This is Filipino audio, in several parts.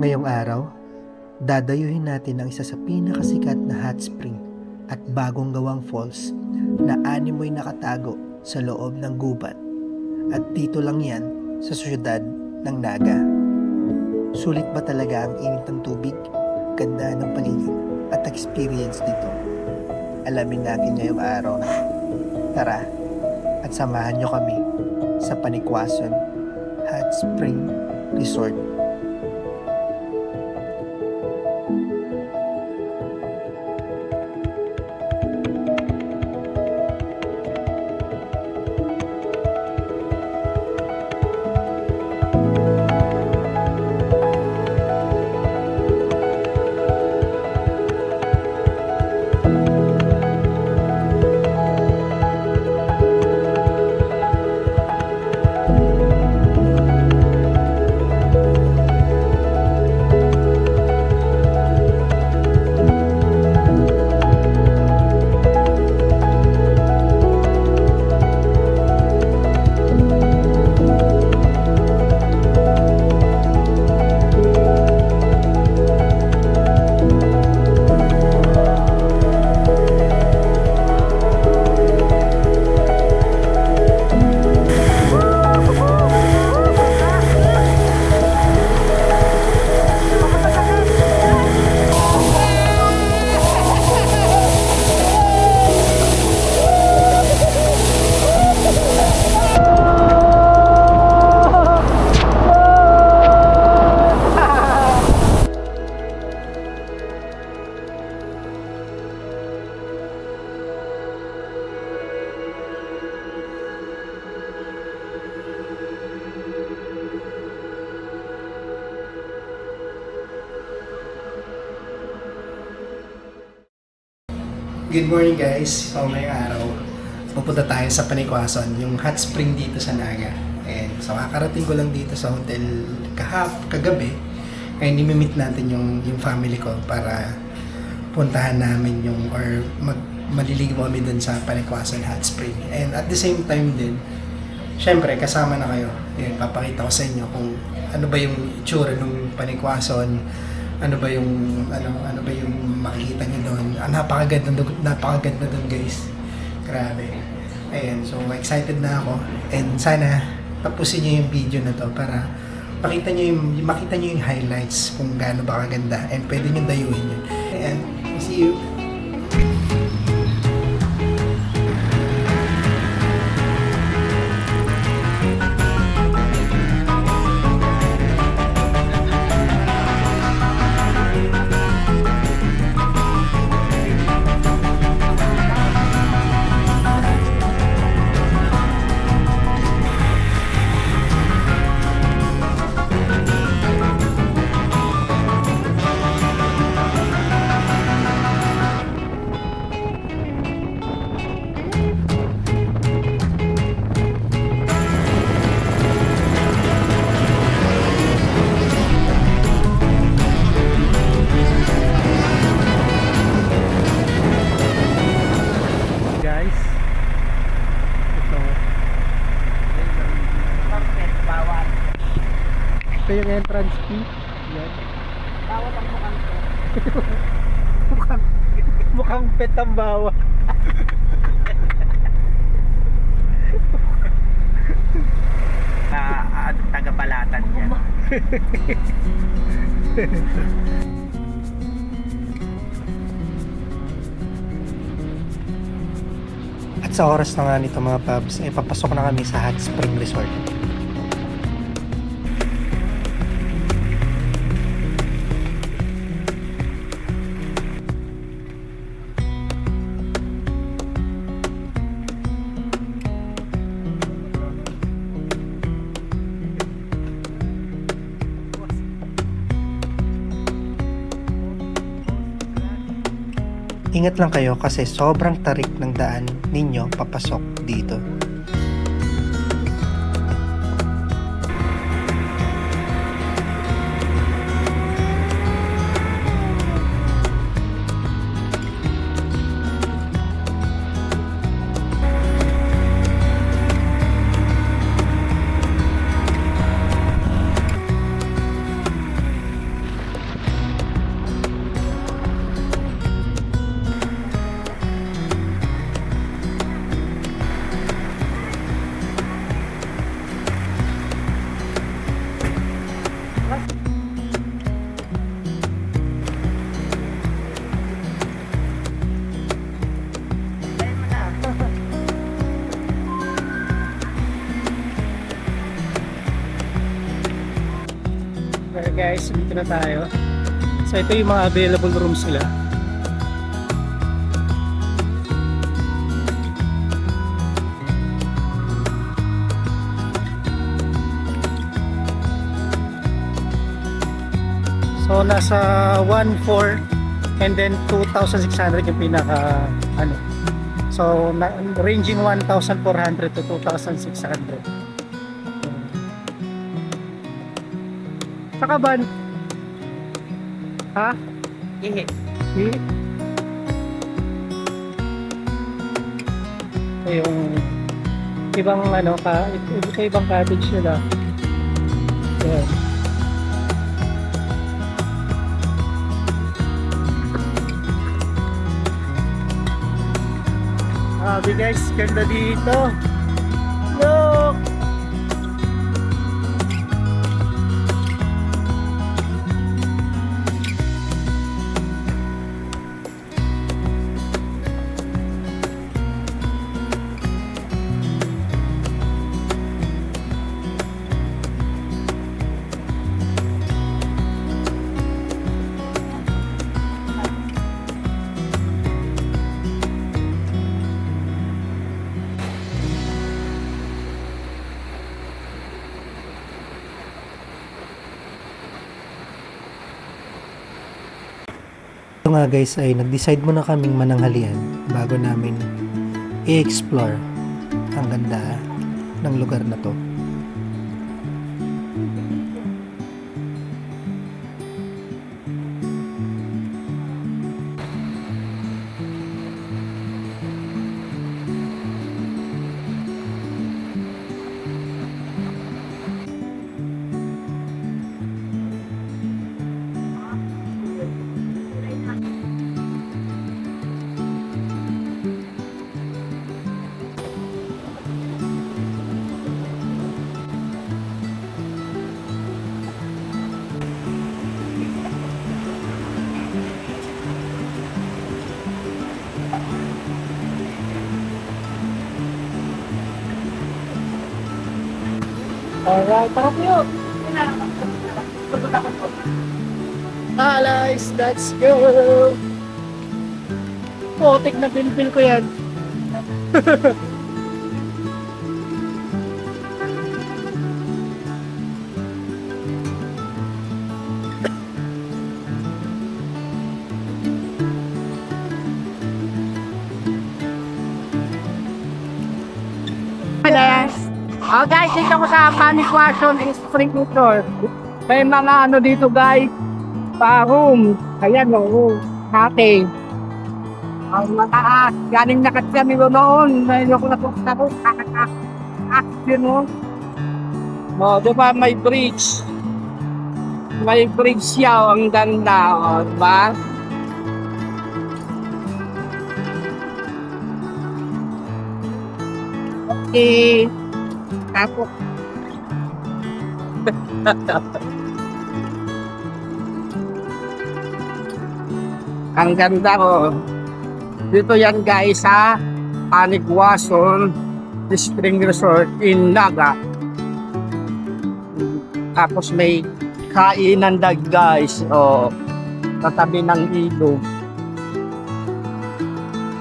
Ngayong araw, dadayuhin natin ang isa sa pinakasikat na hot spring at bagong gawang falls na animoy nakatago sa loob ng gubat. At dito lang yan sa syudad ng Naga. Sulit ba talaga ang init ng tubig, ganda ng paligid at experience dito? Alamin natin ngayong araw. Tara at samahan nyo kami sa Panikwason Hot Spring Resort. Good morning guys! So ngayong araw, pupunta tayo sa Panikwason, yung hot spring dito sa Naga. And so kakarating ko lang dito sa hotel kagabi. Kaya nimimit natin yung family ko para puntahan namin yung maliligo kami dun sa Panikwason hot spring. And at the same time din, syempre kasama na kayo. Yan, papakita ko sa inyo kung ano ba yung itsura ng Panikwason, ano ba yung makikita niyo doon. Napakaganda doon guys. Grabe. Ayan, so excited na ako and sana tapusin niyo yung video na to para makita niyo yung highlights kung gaano ba kaganda and pwede niyo dayuhin yun. And see you. Ito yung entrance fee. Yan. Bawat ang mukhang pet. mukhang pet ang bawat. Tagabalatan yan. At sa oras na nga nito mga pubs, ay papasok na kami sa Hot Spring Resort. Ingat lang kayo kasi sobrang tarik ng daan ninyo papasok dito. guys, dito na tayo. So ito yung mga available rooms nila. So nasa 1,400 and then 2,600 yung pinaka ano. So ranging 1,400 to 2,600. Saka ban? Ha? Ihi. Ito yung ibang ano ka, ito ibang cottage nila. Yan. Sabi guys, ganda dito. Look! Ito nga guys ay nag-decide muna kaming mananghalian bago namin i-explore ang ganda ng lugar na to. Alright, tara po yun! Guys, let's go! Potik na pinpil ko yan. Oh guys, dito ko sa Panikwason Spring Resort. May mga ano dito guys, pa-room. Ayan o, natin. Ang mataas, galing na kasi kami noon. Ngayon ako napunta ko, action o. O, diba may bridge. May bridge siya, ang ganda o, diba? Okay. Tapos ang ganda ko dito yan guys sa Panikwason Spring Resort in Naga. Tapos may kainan dag guys katabi ng ilog.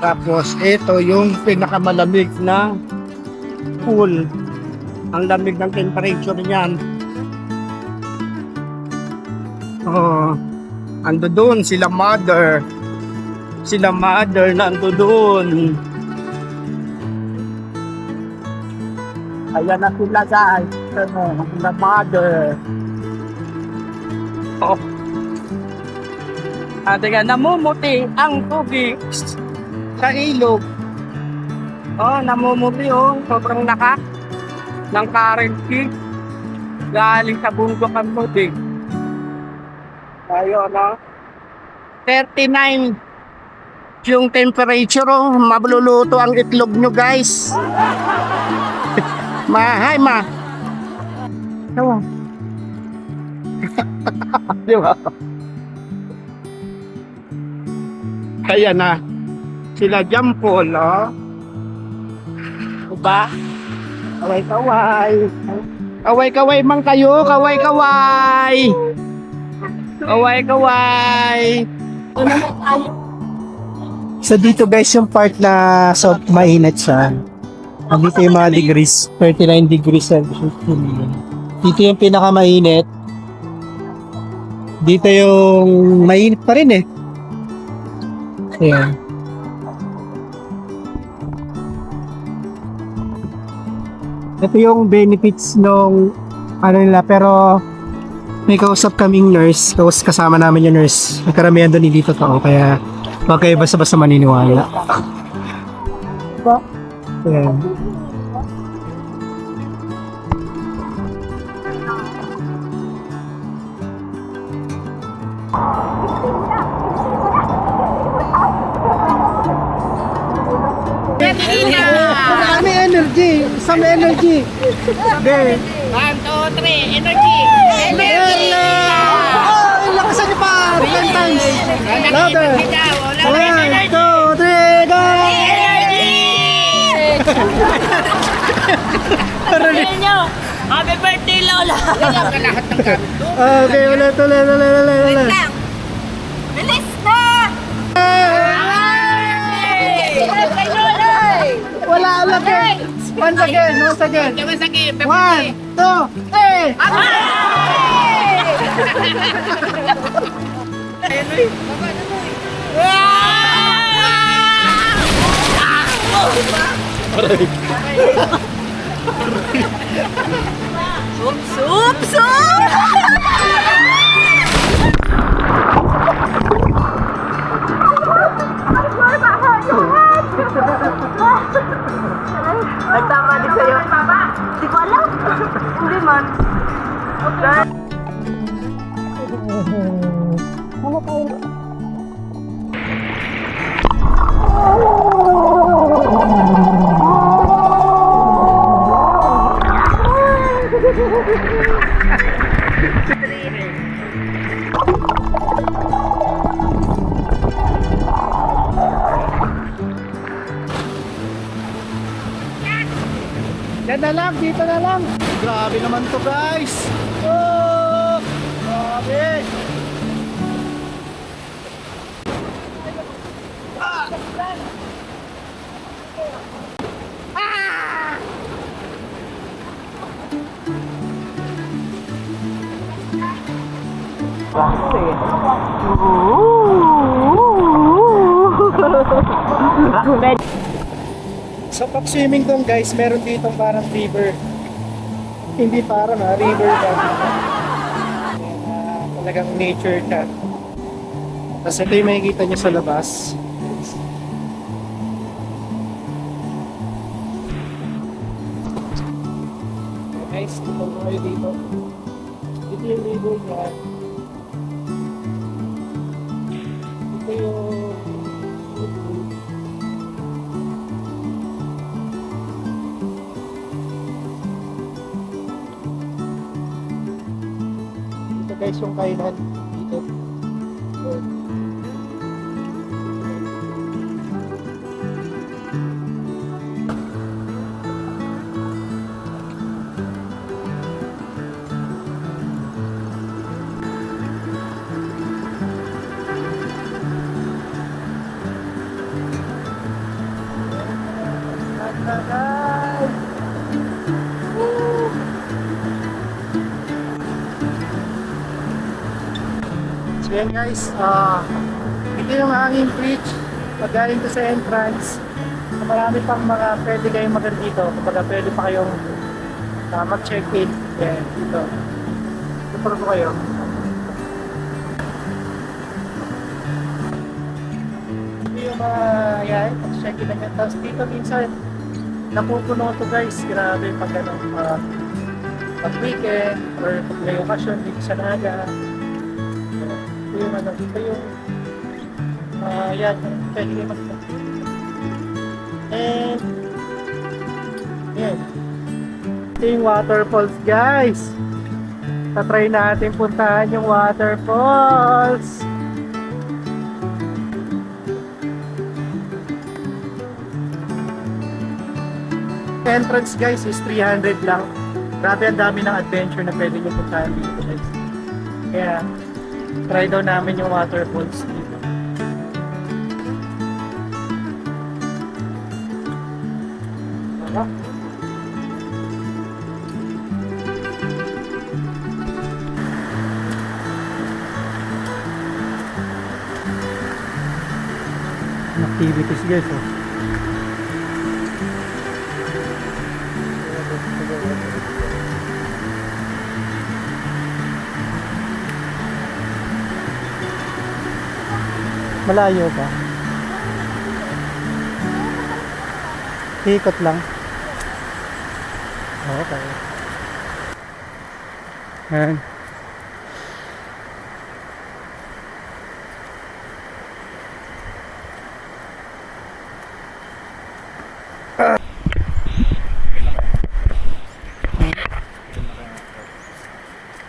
Tapos ito yung pinakamalamig na pool. Ang lamig ng temperature niyan. Ando doon sila mother. Sila mother na ando doon. Ayan na sila guys. Sila mother. Teka, namumuti ang tubig sa ilog. Namumuti sobrang lakas ng current kick galing sa bundok ang tubig. Ayun, 39 yung temperature, magluluto ang itlog nyo guys. Hi ma. Di ba? Kaya na sila Jampol, diba? Kaway-kaway. Kaway-kaway man kayo, kaway-kaway. Kaway-kaway! So dito guys yung part na so mainit siya. Dito yung mga degrees, 39 degrees Celsius. Dito yung pinakamainit. Dito yung mainit pa rin eh. Ayan. Ito yung benefits nung ano nila, pero may kausap kaming nurse, tapos kasama namin yung nurse. Karamihan doon hindi totoo, kaya huwag kayo basta-basta maniniwala. Ayan. May energy! Some energy! Okay. 1, 2, 3, energy! Hello! Oh, lakasan niyo pa! 10 times! Louder! 1, 2, 3, go! Happy birthday, Lola! Okay, ulit. Bilis na! Wala ulit. Once again. 1, 2, 3! Oops! Nagtama din sa'yo. Papa, di ko alam. Hindi man. Yan na lang, dito na lang. Grabe naman to guys. Oh, grabe. So pag swimming doon guys, meron ditong parang river. Hindi parang river ba? Talagang nature siya. Tapos ito yung makikita nyo sa labas. Guys, ito kayo dito. Ito yung river niya. Ito yung guys yung kainan dito. So yan guys, ito yung hanging bridge pag galing to sa entrance. Marami pang mga pwede kayong maganda dito, kumbaga pwede pa kayong mag-check-in. Yan, dito. Ito po kayo. Ito yung mga yan, mag-check-in na yan. Tapos dito minsan napupuno to guys, grabe pag pag weekend or pag may okasyon dito sa Naga. Ito yung dito yung yan, pwede kayo mag-check. And yan, ito yung waterfalls guys. Tatry natin puntahan yung waterfalls. Entrance guys is 300 lang. Grabe, ang dami ng adventure na pwede nyo puntahan dito guys. Kaya Try daw namin yung waterfalls dito. Activities guys, oh. Malayo ba? Ikot lang. Okay. Ayan.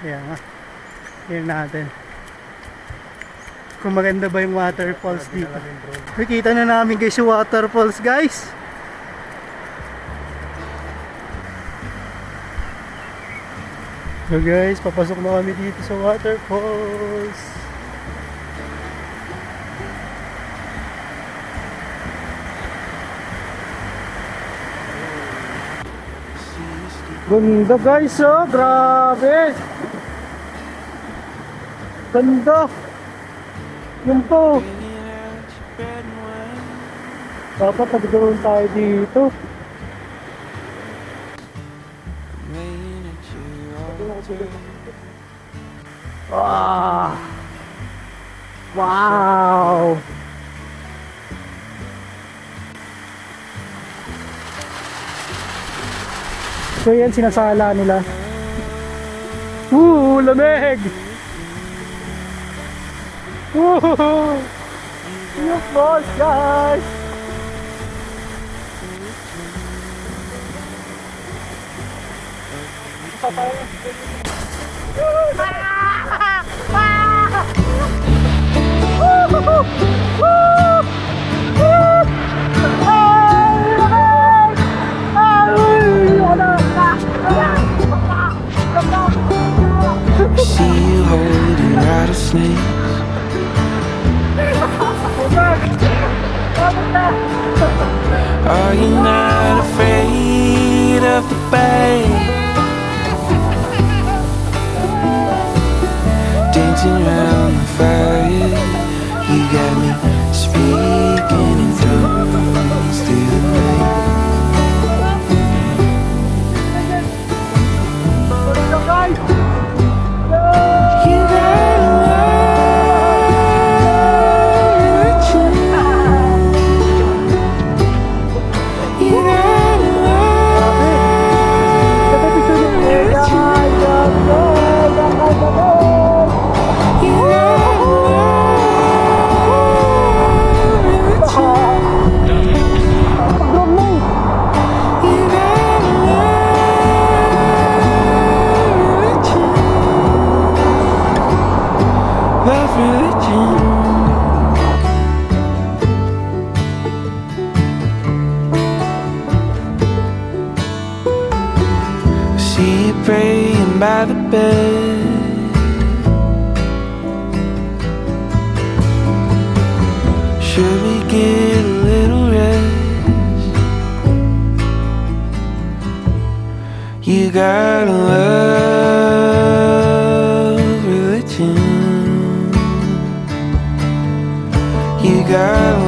Ayan nga. Tingnan natin kung maganda ba yung waterfalls dito. Nakita na namin guys yung waterfalls guys. So guys, papasok na kami dito sa waterfalls. Ganda guys, oh, grabe. Ganda. Yun po. Dapat nagkaroon tayo dito. Wow. Wow. So yan sinasala nila. Lamig. Yung boss guys. See you holding rattlesnakes. Are you not afraid of the bay? Dancing around the fire, you got me speaking in tongues through the night. You gotta learn to you gotta love religion. See you praying by the bed. Should we get a little rest? You gotta love religion. You gotta